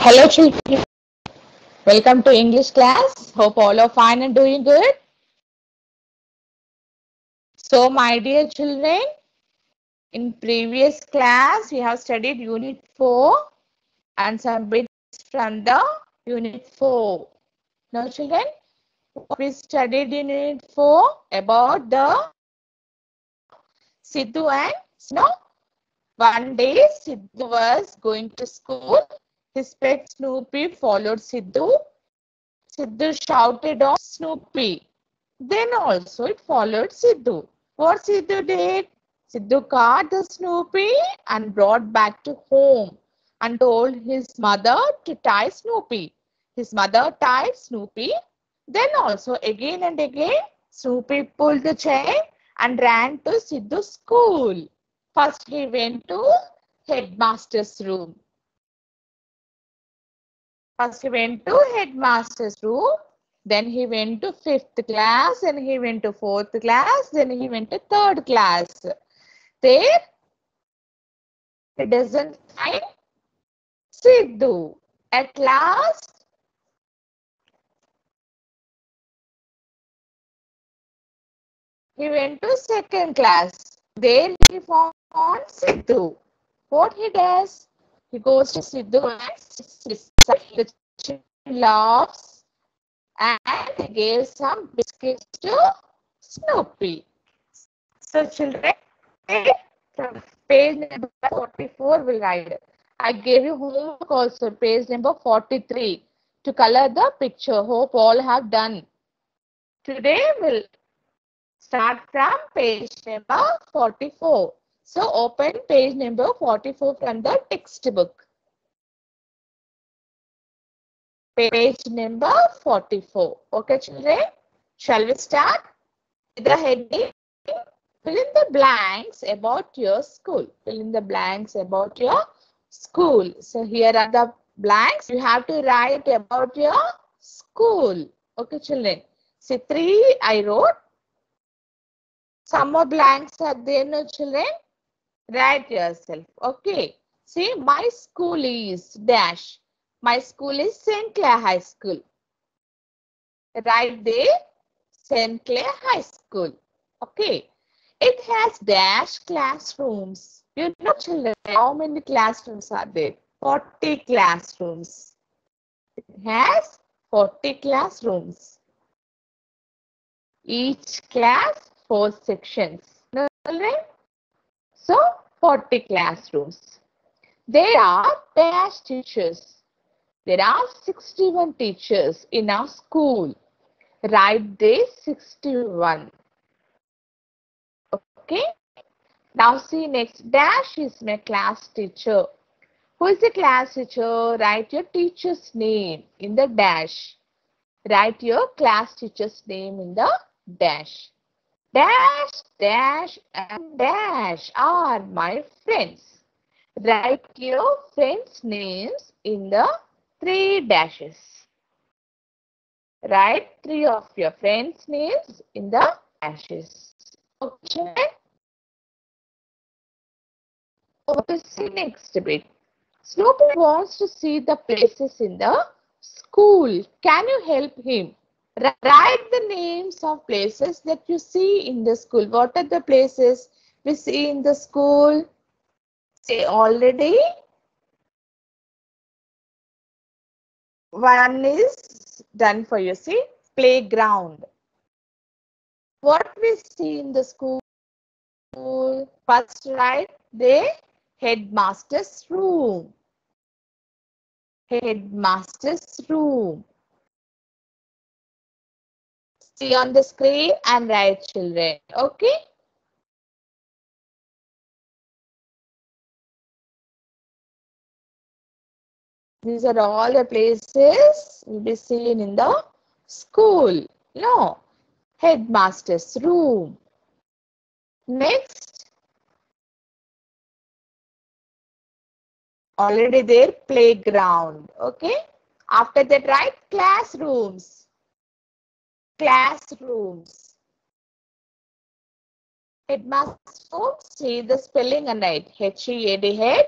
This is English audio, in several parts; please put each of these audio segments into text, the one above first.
Hello children, welcome to English class. Hope all are fine and doing good. So my dear children, in previous class we have studied unit 4 and some bits from the unit 4. Now children, we studied in unit 4 about the Sidhu and Snow. One day Sidhu was going to school. His pet Snoopy followed Sidhu. Sidhu shouted on Snoopy. Then also it followed Sidhu. What Sidhu did? Sidhu caught the Snoopy and brought back to home and told his mother to tie Snoopy. His mother tied Snoopy. Then also again and again Snoopy pulled the chain and ran to Sidhu's school. First he went to headmaster's room. First he went to headmaster's room, then he went to 5th class, then he went to 4th class, then he went to 3rd class. There, he doesn't find Sidhu. At last, he went to 2nd class. There he found Sidhu. What he does? He goes to Sidhu and sits beside the children, laughs and gave some biscuits to Snoopy. So children, from page number 44 will write. I gave you homework also, page number 43, to color the picture. Hope all have done. Today we'll start from page number 44. So open page number 44 from the textbook. Page number 44. Okay children, shall we start? With the heading, fill in the blanks about your school. Fill in the blanks about your school. So here are the blanks. You have to write about your school. Okay, children. See, 3 I wrote. Some more blanks are there, no children. Write yourself. Okay. See, my school is dash. My school is St. Clair High School. Right there, St. Clair High School. Okay. It has dash classrooms. You know, children, how many classrooms are there? 40 classrooms. It has 40 classrooms. Each class 4 sections. Children? So 40 classrooms. There are dash teachers. There are 61 teachers in our school. Write there 61. Okay. Now see next, dash is my class teacher. Who is the class teacher? Write your teacher's name in the dash. Write your class teacher's name in the dash. Dash, dash and dash are my friends. Write your friends' names in the 3 dashes. Write 3 of your friends' names in the dashes. Okay. Okay, see next bit. Snoopy wants to see the places in the school. Can you help him? Write the names of places that you see in the school. What are the places we see in the school? Say already. One is done for you. See, playground. What we see in the school? First, write the headmaster's room. Headmaster's room. See on the screen and write, children. Okay. These are all the places will be seen in the school. No. Headmaster's room. Next. Already there, playground. Okay. After that, write classrooms. Classrooms. Headmaster's room. See the spelling and write H-E-A-D head.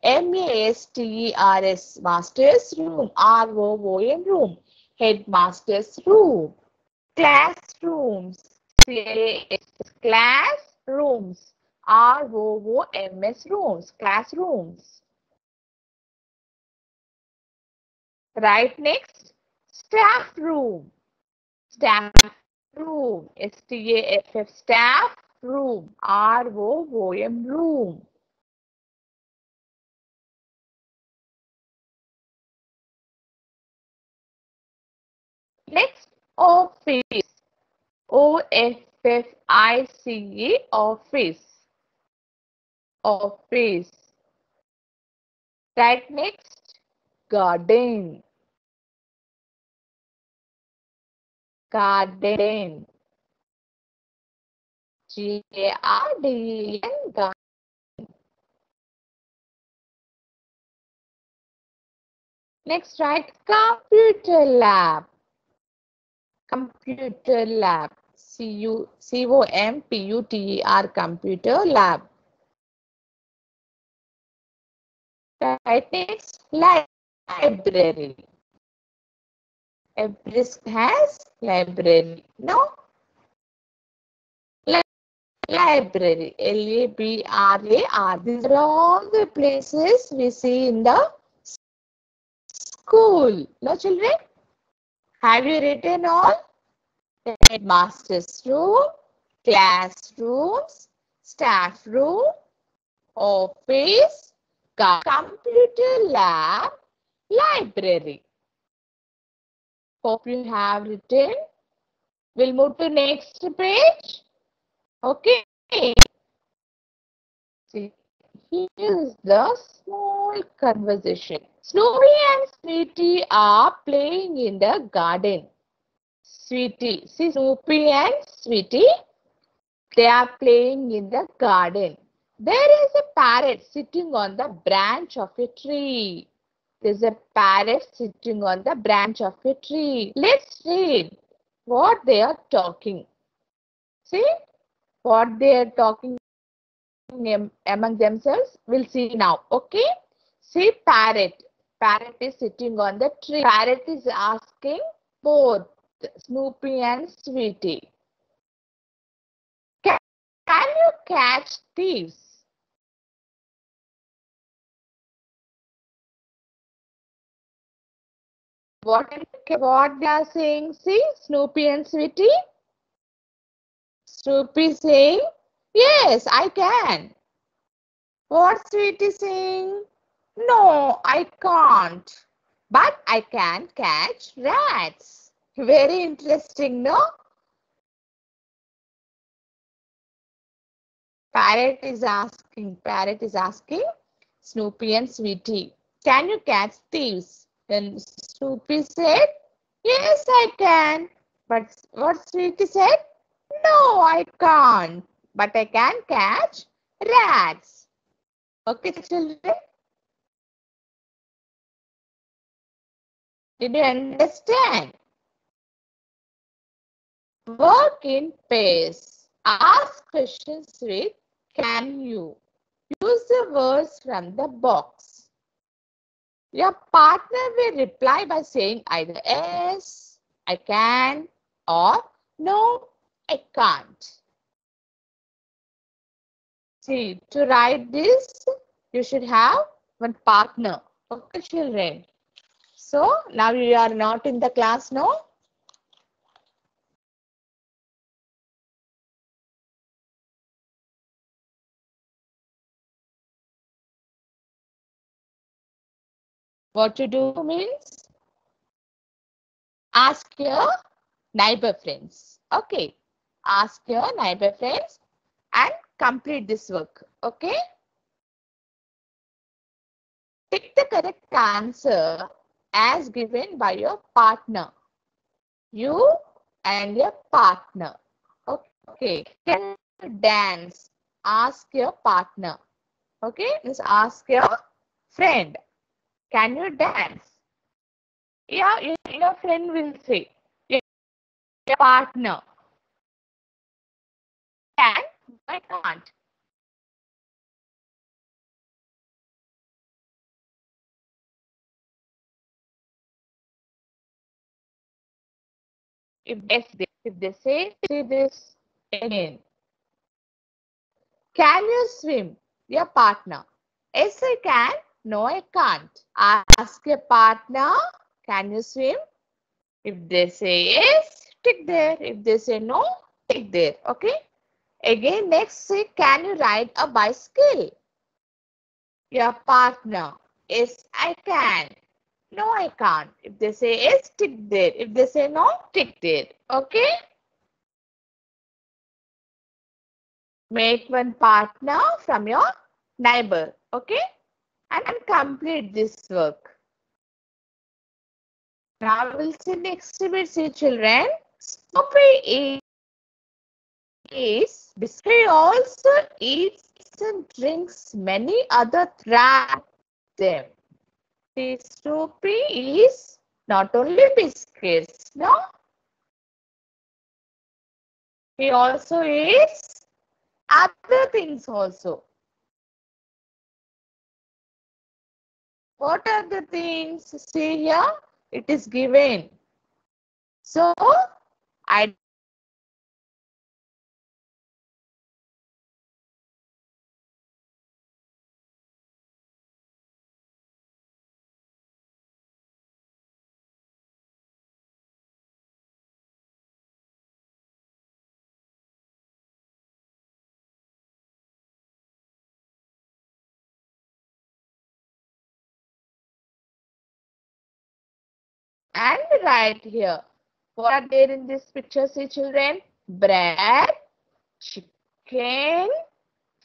M-A-S-T-E-R-S, master's room. R-O-O-M, room. Headmaster's room. Classrooms. C-L-A-S, classrooms. R-O-O-M-S, rooms. Classrooms. Right next, staff room. Staff room. S-T-A-F-F, staff room. R-O-O-M, room. Next, office. O-F-F-I-C-E, office. Office. Right next, garden. Garden. G-A-R-D-E-N, garden. Next, right, computer lab. Computer lab. C-O-M-P-U-T-E-R, computer lab. Right next, library. Every school has library. No? Library. L-A-B-R-A-R. These are all the places we see in the school. No, children? Have you written all? Headmaster's room, classrooms, staff room, office, computer lab, library. Hope you have written. We'll move to next page. Okay. See, here's the small conversation. Snoopy and Sweetie are playing in the garden. Sweetie, see Snoopy and Sweetie, they are playing in the garden. There is a parrot sitting on the branch of a tree. There's a parrot sitting on the branch of a tree. Let's read what they are talking. See what they are talking among themselves. We'll see now. Okay. See parrot. Parrot is sitting on the tree. Parrot is asking both Snoopy and Sweetie. Can you catch thieves? What they are saying? See, Snoopy and Sweetie. Snoopy saying, yes, I can. What Sweetie saying? No, I can't. But I can catch rats. Very interesting, no? Parrot is asking Snoopy and Sweetie, can you catch thieves? Then Snoopy said, yes, I can. But what Sweetie said? No, I can't. But I can catch rats. Okay, children? Did you understand? Work in pairs. Ask questions with can you. Use the words from the box. Your partner will reply by saying either yes, I can, or no, I can't. See, to write this, you should have one partner. Okay, children. So, now you are not in the class, no? What to do means ask your neighbor friends. Okay. Ask your neighbor friends and complete this work. Okay. Pick the correct answer as given by your partner. You and your partner. Okay. Can you dance? Ask your partner. Okay. Just ask your friend. Can you dance? Yeah, your friend will say. Your partner. Can, I can't. if they say this again. Can you swim? Your partner. Yes, I can. No, I can't. Ask your partner, can you swim? If they say yes, tick there. If they say no, tick there. Okay. Again, next say, can you ride a bicycle? Your partner. Yes, I can. No, I can't. If they say yes, tick there. If they say no, tick there. Okay. Make one partner from your neighbor. Okay. And complete this work. Now we'll see next bit. See, children. Snoopy is he also eats and drinks many other than them. The Snoopy is not only biscuits, no? He also eats other things also. What are the things? See here, it is given. So, I and right here. What are there in this picture, see children? Bread, chicken,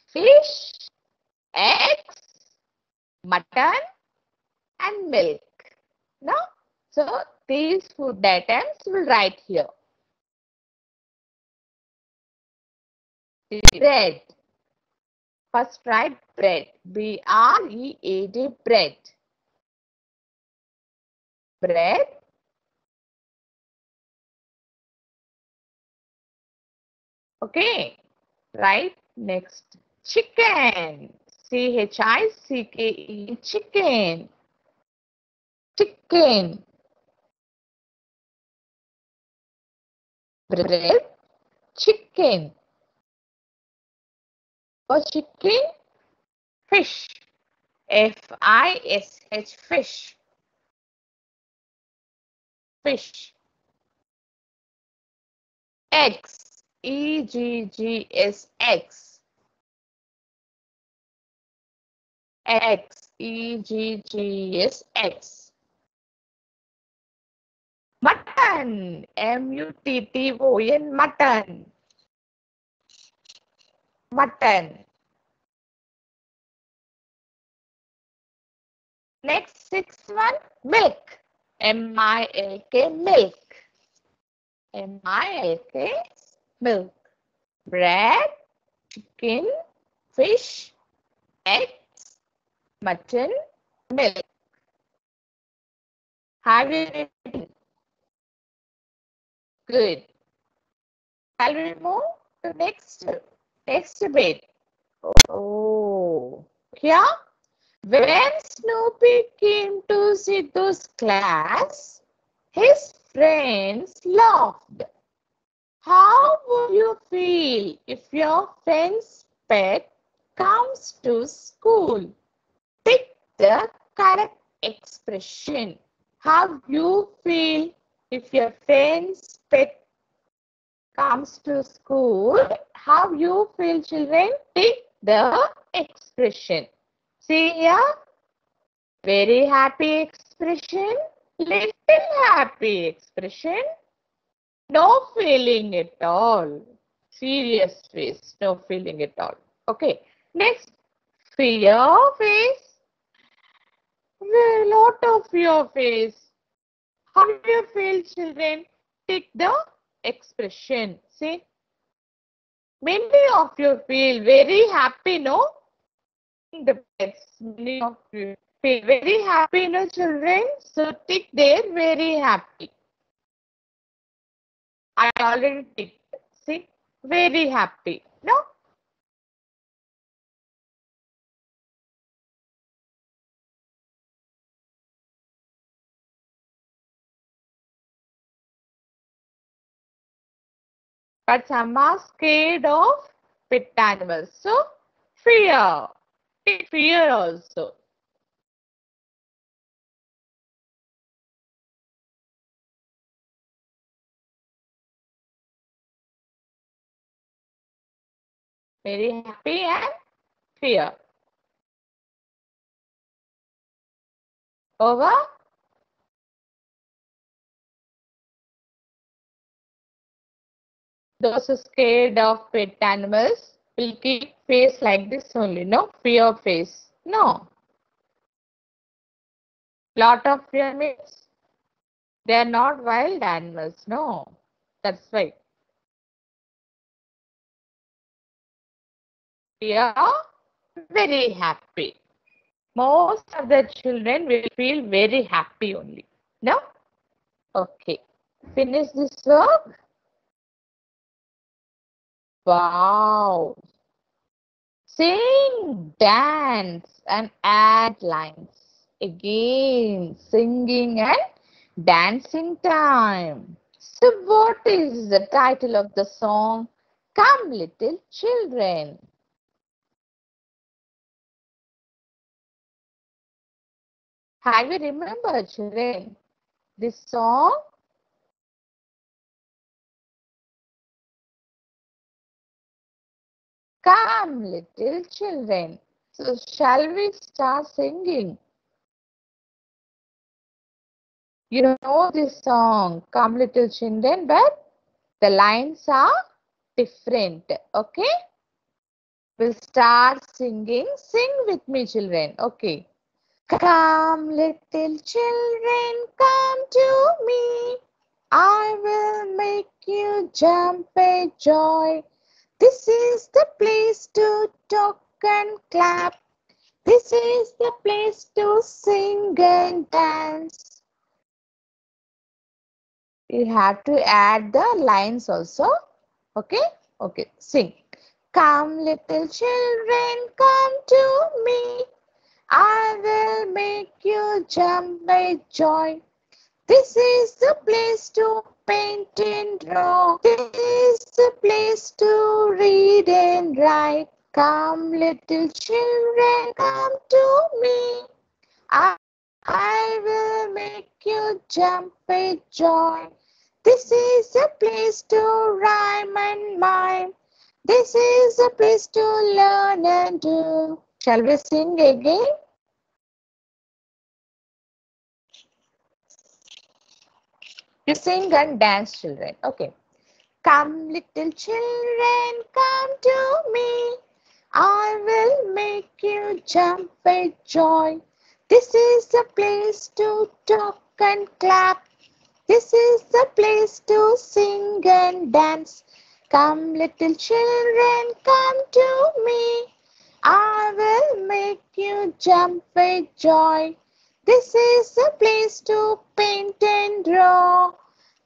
fish, eggs, mutton, and milk. No? So these food items will write here. Bread. First write bread. B-R-E-A-D, bread. Bread. Okay. Right. Next. Chicken. C-H-I-C-K-E. Chicken. Chicken. Bread. Chicken. For chicken. Fish. F-I-S-H. Fish. Fish. Eggs. E-G-G-S. Eggs. Eggs. E-G-G-S. Eggs. Mutton. M-U-T-T-O-N. Mutton. Mutton. Next, sixth one. Milk. M-I-L-K. Milk. M-I-L-K. Milk. Bread. Chicken. Fish. Eggs. Mutton. Milk. Have you written? Good. Shall we move to next bit? Oh, here. When Snoopy came to Sidhu's class, his friends laughed. How would you feel if your friend's pet comes to school? Pick the correct expression. How you feel if your friend's pet comes to school? How you feel, children? Pick the expression. See here, very happy expression, little happy expression, no feeling at all, serious face, no feeling at all. Okay, next, fear face, a lot of fear face. How do you feel, children? Take the expression. See, many of you feel very happy, no? The pets, many of you feel very happy, no, children? So tick there, very happy. I already ticked. See, very happy. No? But some are scared of pet animals. So, fear. Fear also. Very happy and fear. Over. Those who scared of pet animals will keep face like this only. No fear face. No. Lot of fear means they are not wild animals. No. That's why. We are very happy. Most of the children will feel very happy only. No? Okay. Finish this work. Wow. Sing, dance, and add lines. Again, singing and dancing time. So, what is the title of the song? Come, little children. Have you remembered, children, this song? Come, little children. So, shall we start singing? You know this song, Come, little children, but the lines are different. Okay? We'll start singing. Sing with me, children. Okay. Come, little children, come to me. I will make you jump a joy. This is the place to talk and clap. This is the place to sing and dance. You have to add the lines also. Okay? Okay. Sing. Come, little children, come to me. I will make you jump by joy. This is the place to paint and draw. This is the place to read and write. Come, little children, come to me. I will make you jump with joy. This is a place to rhyme and mime. This is a place to learn and do. Shall we sing again? You sing and dance, children. Okay. Come, little children, come to me. I will make you jump with joy. This is the place to talk and clap. This is the place to sing and dance. Come, little children, come to me. I will make you jump with joy. This is the place to paint and draw.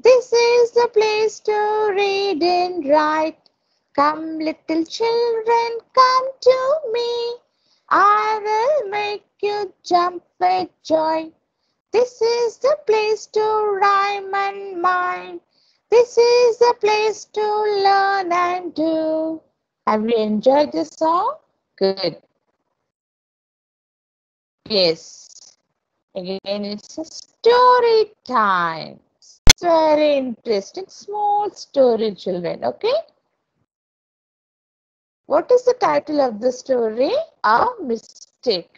This is the place to read and write. Come, little children, come to me. I will make you jump with joy. This is the place to rhyme and mime. This is the place to learn and do. Have you enjoyed this song? Good. Yes. Again, it's a story time. It's very interesting. Small story, children. Okay. What is the title of the story? A mistake.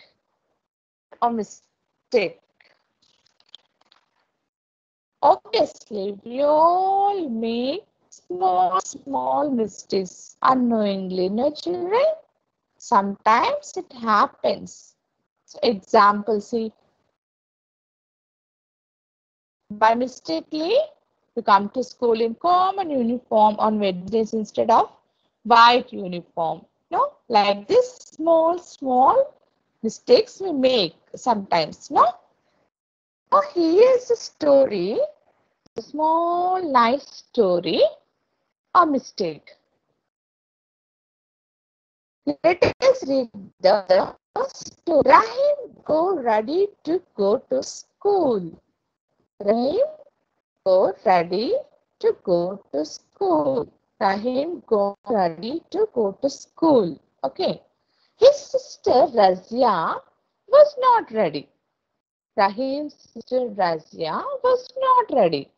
A mistake. Obviously, we all make small mistakes unknowingly, no children? Sometimes it happens. So example, see, by mistakenly, you come to school in common uniform on Wednesdays instead of white uniform. No, like this small mistakes we make sometimes, no? Oh, here's a story, a small nice story, a mistake. Let us read the story. Rahim go ready to go to school. Rahim go ready to go to school. Rahim got ready to go to school. Okay. His sister Razia was not ready. Rahim's sister Razia was not ready.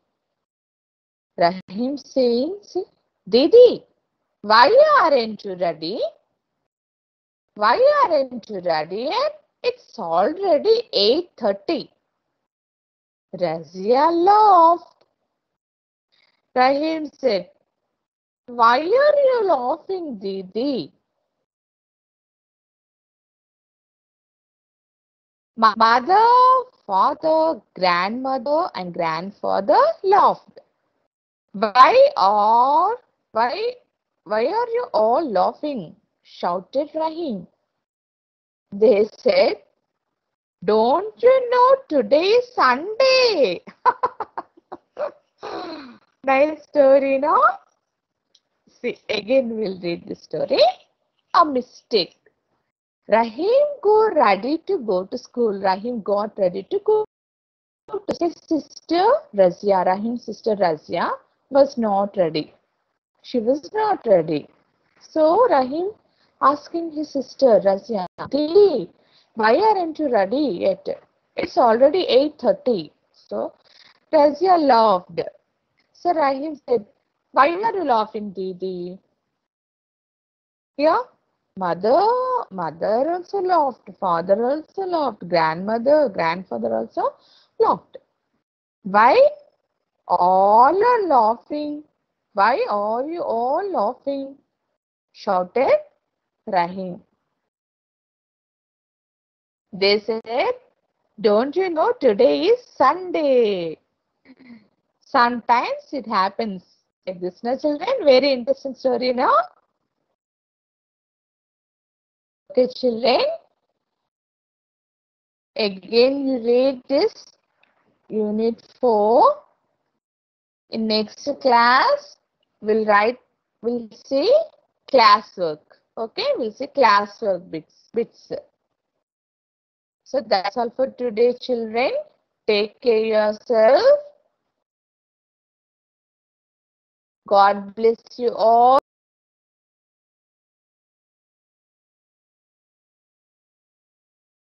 Rahim says, Didi, why aren't you ready? Why aren't you ready yet? It's already 8:30. Razia laughed. Rahim said, why are you laughing, Didi? Mother, father, grandmother, and grandfather laughed. Why are why why are you all laughing? Shouted Rahim. They said, don't you know today is Sunday? Nice story, no? See, again we'll read the story. A mistake. Rahim got ready to go to school. Rahim got ready to go to his sister Razia. Rahim's sister Razia was not ready. She was not ready. So Rahim asking his sister Razia, Didi, why aren't you ready yet? It's already 8:30. So Razia laughed. So Rahim said, why are you laughing, Didi? Yeah, mother also laughed, father also laughed, grandfather also laughed. Why all are laughing? Why are you all laughing? Shouted Rahim. They said, don't you know today is Sunday? Sometimes it happens like this, no children? Very interesting story, no? Okay, children. Again, you read this unit 4. In next class, we'll see classwork. Okay, we'll see classwork bits. So that's all for today, children. Take care yourself. God bless you all.